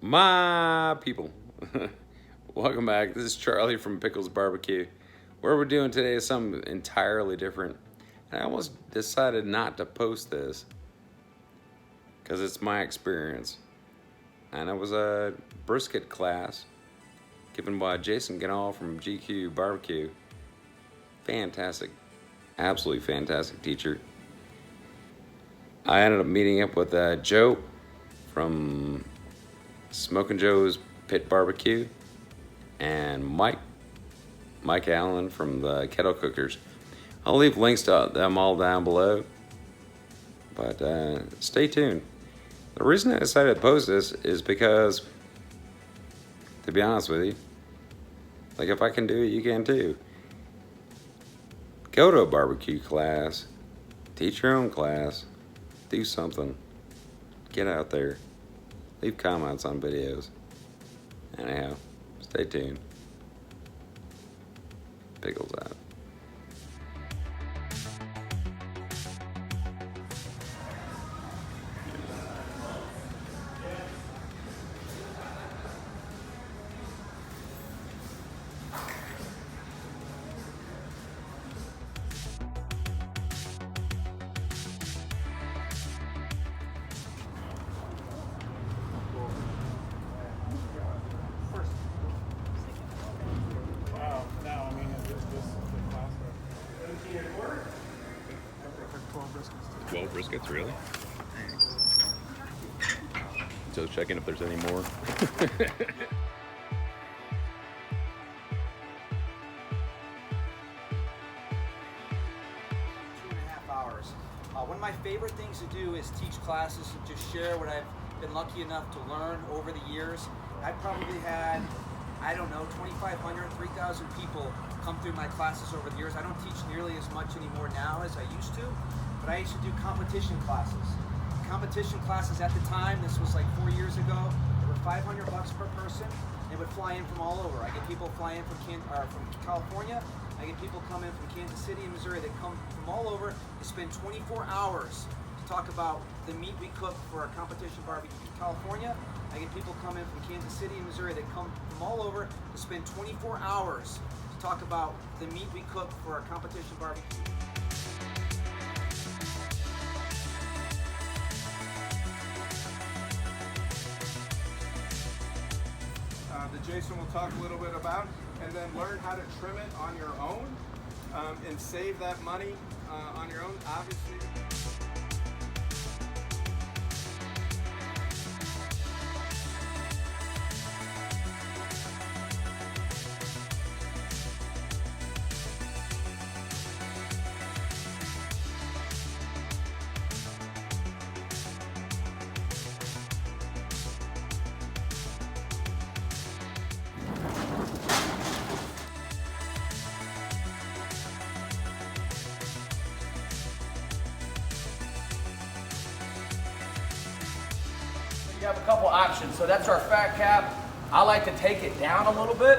My people, welcome back. This is Charlie from Pickles Barbecue. What we're doing today is something entirely different. And I almost decided not to post this because it's my experience. And it was a brisket class given by Jason Ganahl from GQ Barbecue. Fantastic, absolutely fantastic teacher. I ended up meeting up with Joe from Smokin Joes Pit Barbecue and Mike Allen from the Kettle Cookers. I'll leave links to them all down below, but stay tuned. The reason I decided to post this is because, to be honest with you, like if I can do it, you can too. Go to a barbecue class, teach your own class, do something, get out there. Leave comments on videos. Anyhow, stay tuned. Pickles out. Well, briskets, really? So checking if there's any more. 2.5 hours. One of my favorite things to do is teach classes and just share what I've been lucky enough to learn over the years. I probably had, I don't know, 2,500, 3,000 people come through my classes over the years. I don't teach nearly as much anymore now as I used to, but I used to do competition classes. Competition classes at the time, this was like 4 years ago, they were $500 per person. They would fly in from all over. I get people fly in from California. I get people come in from Kansas City and Missouri. They come from all over to spend 24 hours to talk about the meat we cook for our competition barbecue. In California, I get people come in from Kansas City and Missouri. They come from all over to spend 24 hours to talk about the meat we cook for our competition barbecue. That Jason will talk a little bit about, and then learn how to trim it on your own and save that money on your own, obviously. You have a couple options. So that's our fat cap. I like to take it down a little bit